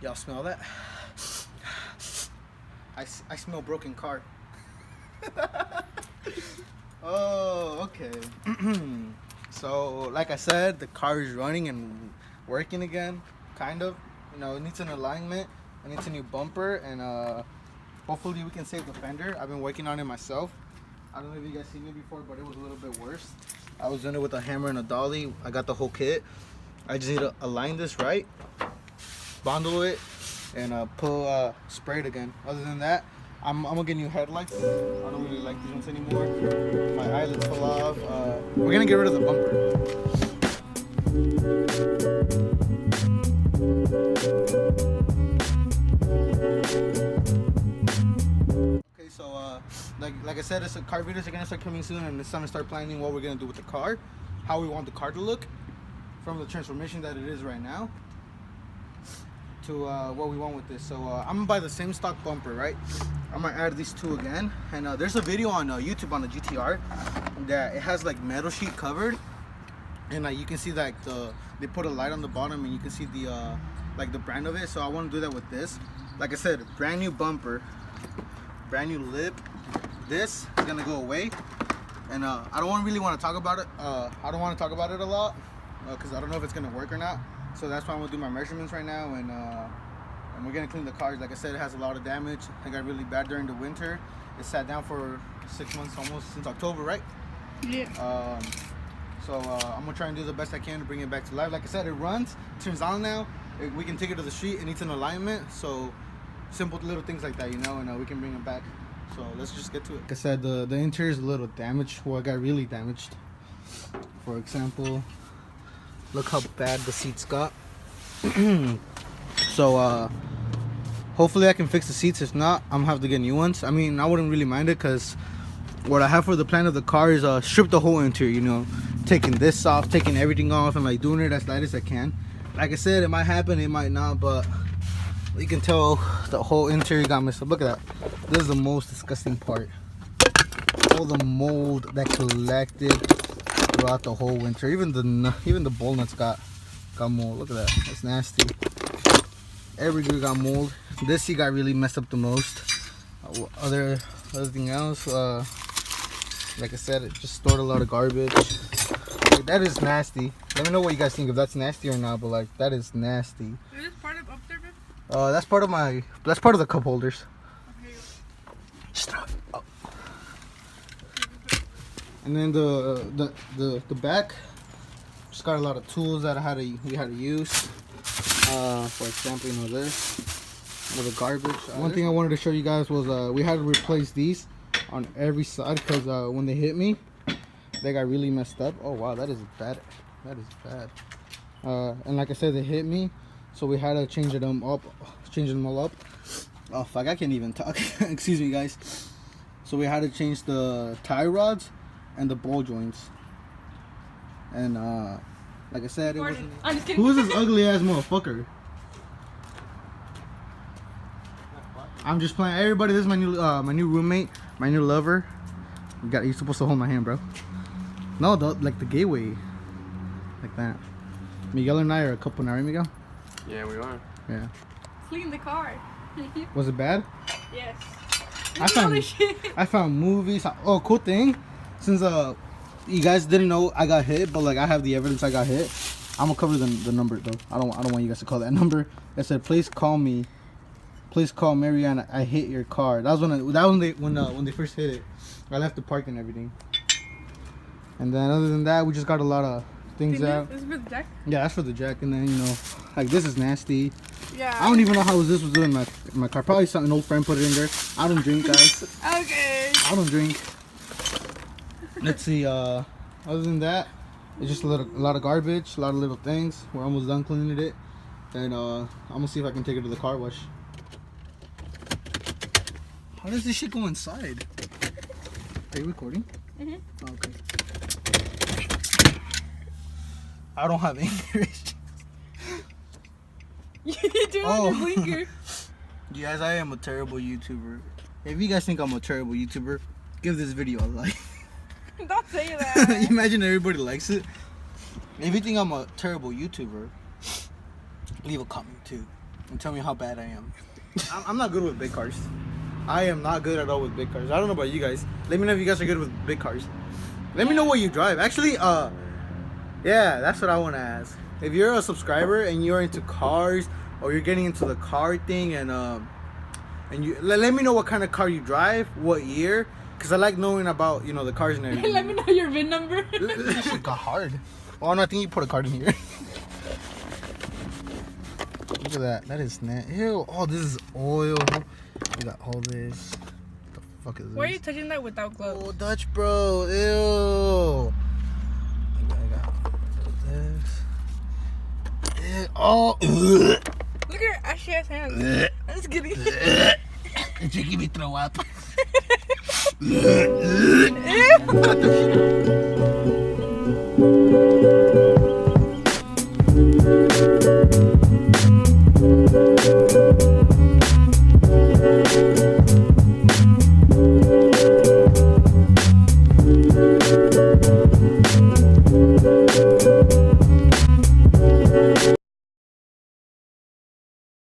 Y'all smell that? I smell broken car. Oh, okay. So, like I said, the car is running and working again, kind of. You know, it needs an alignment. It needs a new bumper, and hopefully we can save the fender. I've been working on it myself. I don't know if you guys seen it before, but it was a little bit worse. I was doing it with a hammer and a dolly. I got the whole kit. I just need to align this right, bundle it, and pull spray it again. Other than that, I'm gonna get new headlights. I don't really like these ones anymore. My eyelids fell off. We're gonna get rid of the bumper. Okay, so like I said, it's car videos are gonna start coming soon, and it's time to start planning what we're gonna do with the car, how we want the car to look, from the transformation that it is right now to what we want with this. So I'm gonna buy the same stock bumper, right? I'm gonna add these two again, and there's a video on YouTube on the GTR that it has like metal sheet covered, and you can see like they put a light on the bottom, and you can see the like the brand of it. So I want to do that with this. Like I said, brand new bumper, brand new lip. This is gonna go away, and I don't really want to talk about it. I don't want to talk about it a lot because I don't know if it's gonna work or not. So that's why I'm gonna do my measurements right now, and we're gonna clean the cars. Like I said, it has a lot of damage. It got really bad during the winter. It sat down for 6 months, almost since October, right? Yeah. So I'm gonna try and do the best I can to bring it back to life. Like I said, it runs, turns on now. We can take it to the street. It needs an alignment. So simple little things like that, you know, and we can bring it back. So let's just get to it. Like I said, the interior is a little damaged. Well, it got really damaged. For example, look how bad the seats got. So hopefully I can fix the seats. If not, I'm gonna have to get new ones. I mean, I wouldn't really mind it because what I have for the plan of the car is strip the whole interior, you know, taking this off, taking everything off, and like doing it as light as I can. Like I said, it might happen, it might not, but you can tell the whole interior got messed up. Look at that. This is the most disgusting part. All the mold that collected throughout the whole winter. Even the ball nuts got mold. Look at that. That's nasty. Every gear got mold. This seat got really messed up the most. Everything else, like I said, it just stored a lot of garbage. Like, that is nasty. Let me know what you guys think, if that's nasty or not. But like, that is nasty. Is this part of up there, babe? That's part of the cup holders. Okay. Just throw it. Oh. And then the back just got a lot of tools that we had to use. For example, you know, this, all the garbage. One thing I wanted to show you guys was we had to replace these on every side because when they hit me, they got really messed up. Oh wow, that is bad. That is bad. And like I said, they hit me, so we had to change them all up. Oh fuck, I can't even talk. Excuse me, guys. So we had to change the tie rods and the ball joints. And like I said, it wasn't. Who's this ugly ass motherfucker? I'm just playing. Everybody, this is my new roommate, my new lover. You're supposed to hold my hand, bro. No, like the gateway, like that. Miguel and I are a couple now, right, Miguel? Yeah, we are. Yeah. Clean the car. Was it bad? Yes. I found movies. Oh, cool thing. Since you guys didn't know I got hit, but like I have the evidence I got hit. I'm gonna cover the number though. I don't want you guys to call that number. It said, "Please call me. Please call Marianne. I hit your car." That was when they first hit it. I left the park and everything. And then other than that, we just got a lot of things out. This is for the jack? Yeah, that's for the jack. And then, you know, like this is nasty. Yeah. I don't even know how this was doing in my car. Probably an old friend put it in there. I don't drink, guys. Okay. I don't drink. Let's see. Other than that, it's just a lot of garbage, a lot of little things. We're almost done cleaning it, and I'm gonna see if I can take it to the car wash. How does this shit go inside? Are you recording? Mhm. Oh, okay. I don't have English. You do it on your blinker. Guys, I am a terrible YouTuber. If you guys think I'm a terrible YouTuber, give this video a like. Don't say that. Imagine everybody likes it. If you think I'm a terrible YouTuber, leave a comment too. and tell me how bad I am. I'm not good with big cars. I am not good at all with big cars. I don't know about you guys. Let me know if you guys are good with big cars. Let me know what you drive. Actually, yeah, that's what I want to ask. If you're a subscriber and you're into cars or you're getting into the car thing and you let me know what kind of car you drive, what year, because I like knowing about, you know, the cars and everything. Let me know your VIN number. This shit got hard. Oh no, I think you put a card in here. Look at that. That is ew. Oh, this is oil. We got all this. What the fuck is this? Why are you touching that without gloves? Oh, Dutch bro. Ew. I got this. Ew. Oh. Look at her ashy ass hands. I'm just kidding. It's making me throw up.